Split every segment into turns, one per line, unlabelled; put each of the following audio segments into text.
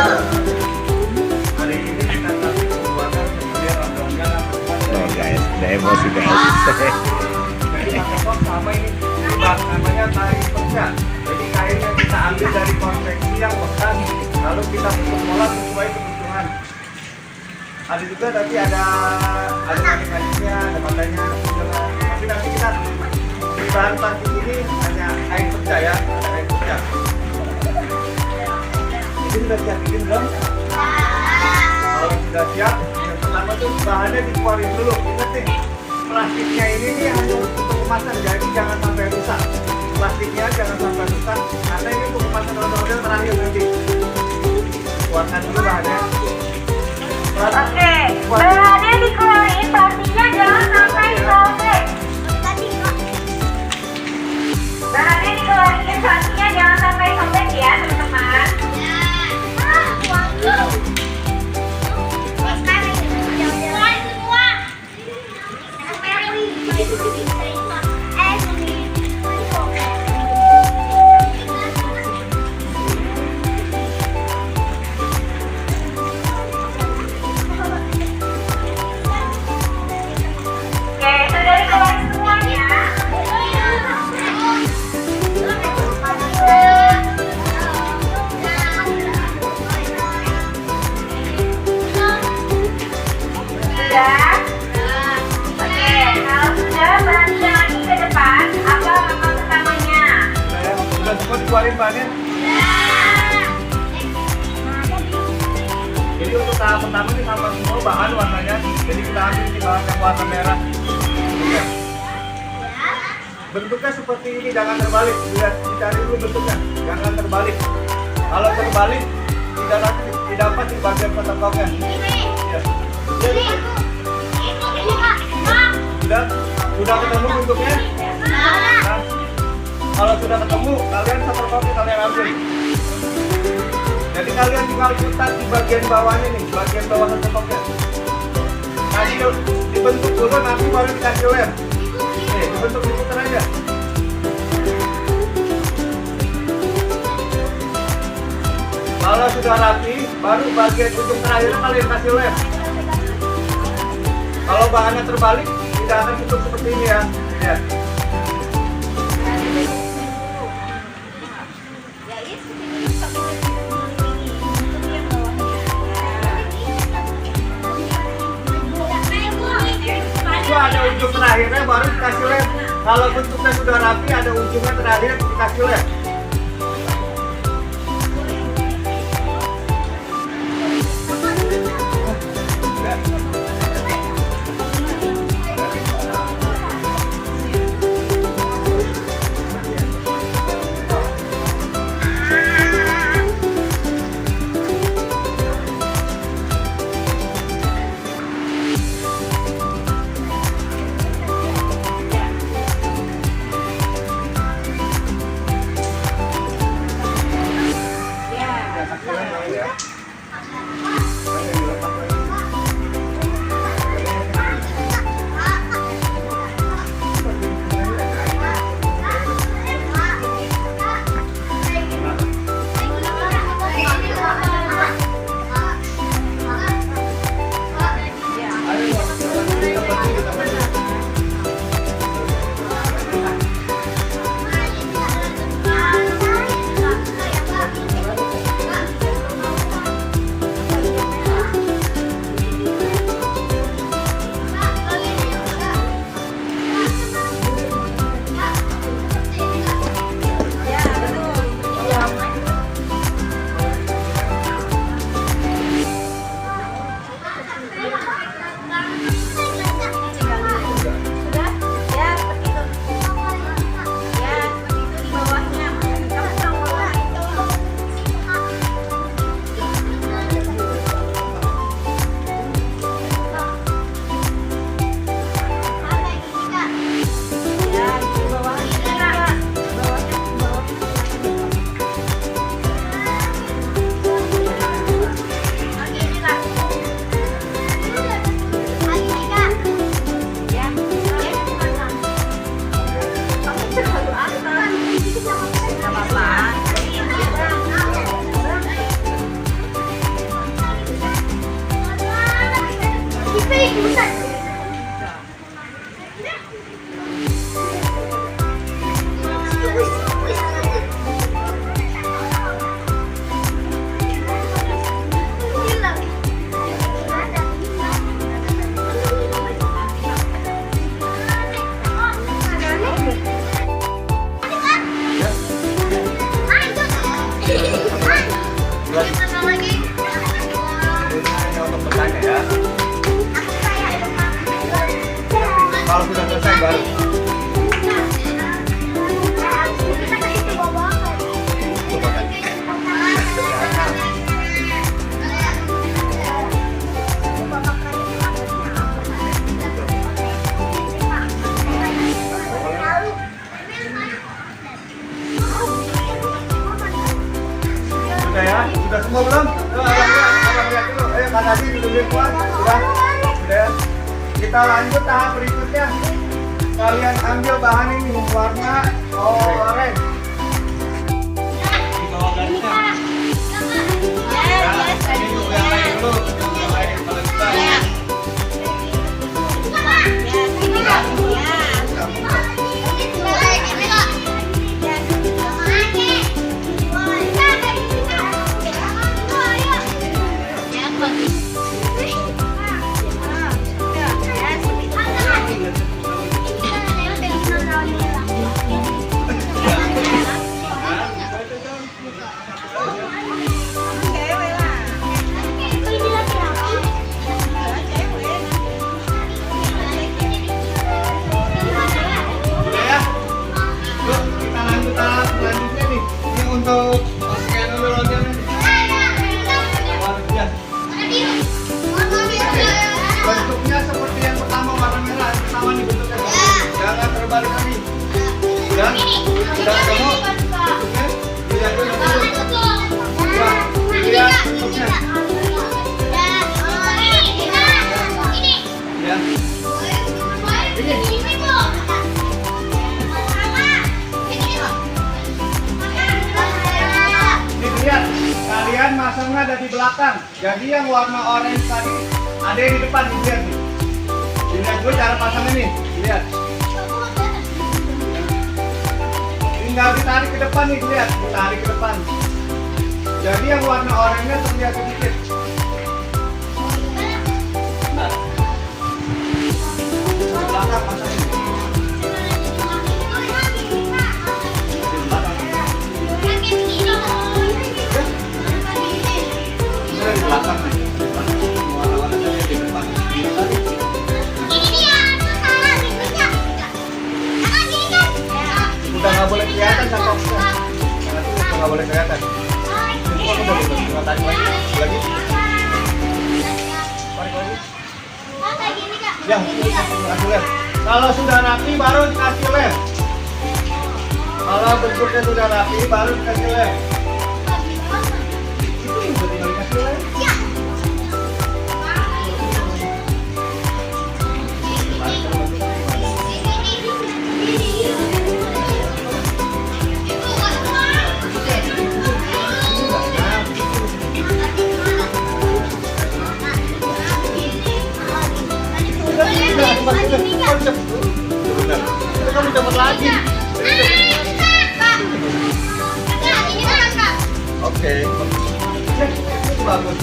Hari ini kita kasih pembuatan seperti rondonya
Oh guys, udah emosi guys.
jadi pakai sama ini namanya tarik perca. Jadi kain yang kita ambil dari konveksi yang bekas, lalu kita bentuk pola sesuai kebutuhan. Ada juga nanti ada kain-kainnya, ada matanya, ada puncaknya. Tapi nanti kita di bahan plastik ini hanya kain perca ya, ada kain perca. Ini sudah siap bikin belum? Kalau sudah siap, yang pertama tuh bahannya dikeluarin dulu. Ingat nih, plastiknya ini nih hanya untuk kemasan, jadi jangan sampai rusak. Plastiknya jangan sampai rusak, karena ini untuk kemasan model terakhir nanti. Keluarkan dulu bahannya.
Oke, bahannya dikeluarin, plastiknya jangan sampai sobek. Bahannya dikeluarin, plastiknya jangan sampai sobek ya teman-teman. Oke, sudah dikeluarin semuanya. Sudah? Oke, kalau sudah berarti lagi ke depan apa langkah pertamanya?
Sudah semua dikeluarin bahannya. Jadi untuk tahap pertama ini sama semua bahan warnanya. Jadi kita ambil di bahan yang warna merah. Oke. Bentuknya seperti ini, jangan terbalik. Lihat, dicari dulu bentuknya, jangan terbalik. Kalau terbalik, tidak dapat di bagian petoknya. Ya. Sudah ketemu bentuknya? Nah, kalau sudah ketemu, kalian satu kopi kalian ambil. Jadi kalian tinggal putar di bagian bawahnya nih, bagian bawah setoknya. Nanti dibentuk dulu, nanti baru dikasih lem. Nih, dibentuk diputar aja. Kalau sudah rapi, baru bagian ujung terakhir kalian kasih lem. Kalau bahannya terbalik, tidak akan bentuk seperti ini ya. Lihat. Itu ada ujung terakhirnya baru dikasih lem. Kalau bentuknya sudah rapi, ada ujungnya terakhir dikasih lem. Hanya untuk bertanya ya. Kalau sudah selesai baru. Sudah ya? Sudah semua belum? Abang lihat dulu. Ayo Kak Tadi dulu keluar. Sudah? Sudah ya? Kita lanjut tahap berikutnya. Kalian ambil bahan ini warna oranye. Di bawah garisnya. Ya, ini untuk yang lain dulu. Yang lain kalau bisa. Untuk scan dulu loncengnya. Bentuknya seperti yang pertama warna merah. Pertama nih bentuknya. Jangan terbalik lagi. Sudah ketemu bentuknya. Lihat dulu. Lihat bentuknya. Ya. Lihat, kalian masangnya ada di belakang. Jadi yang warna orange tadi ada yang di depan, lihat nih. Lihat dulu cara pasangnya nih, lihat. Tinggal ditarik ke depan nih, lihat, ditarik ke depan. Jadi yang warna oranye terlihat sedikit. Nah. Di belakang pasangnya. Di belakang nih. Warna-warnanya di depan. Udah nggak boleh kelihatan sama udah nggak boleh kelihatan. Ini udah boleh tarik lagi. Tarik lagi. Ya, kasih lem. Kalau sudah rapi baru dikasih lem. Kalau bentuknya sudah rapi baru dikasih lem. Udah tinggal dikasih lem. Itu kamu dapat lagi. Oke. Itu bagus.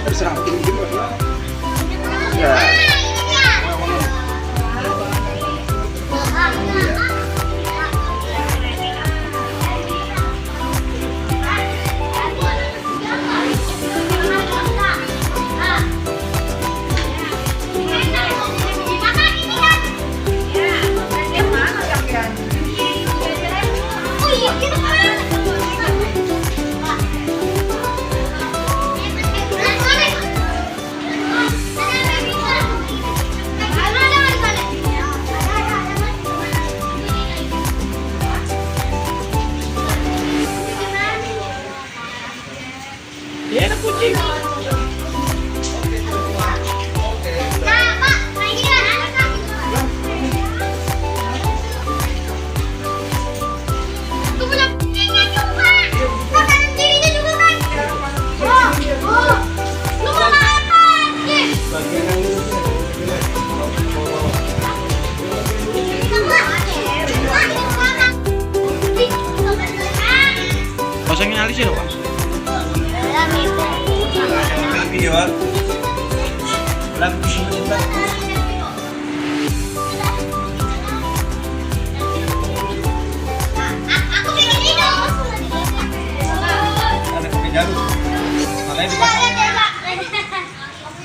Terserah. Ya.
sini Pak.
Video ah. Lagu cinta. Ada kopi jarum. Makanya dipasang.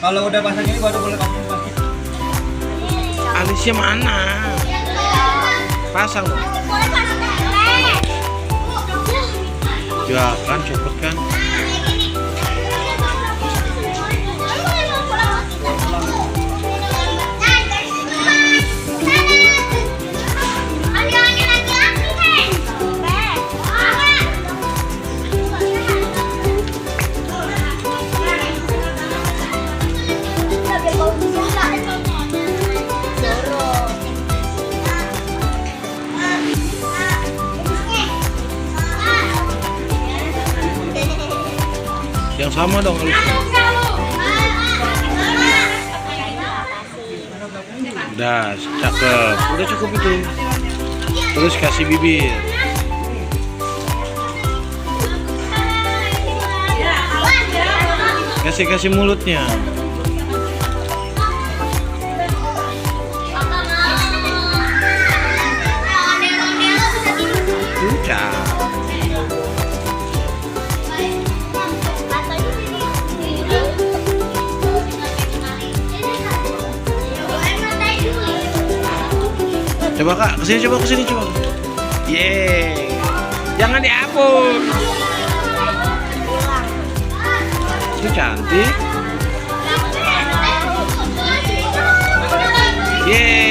Kalau udah pasang ini baru boleh pasang plastik.
Alisnya mana? Pasang dong. Ya kan cepet kan. Yang sama dong alisnya. Udah, cakep. Udah cukup itu. Terus kasih bibir. Kasih mulutnya. Udah. Coba Kak, kesini coba. Yeay. Jangan dihapus. Itu cantik. Yeay.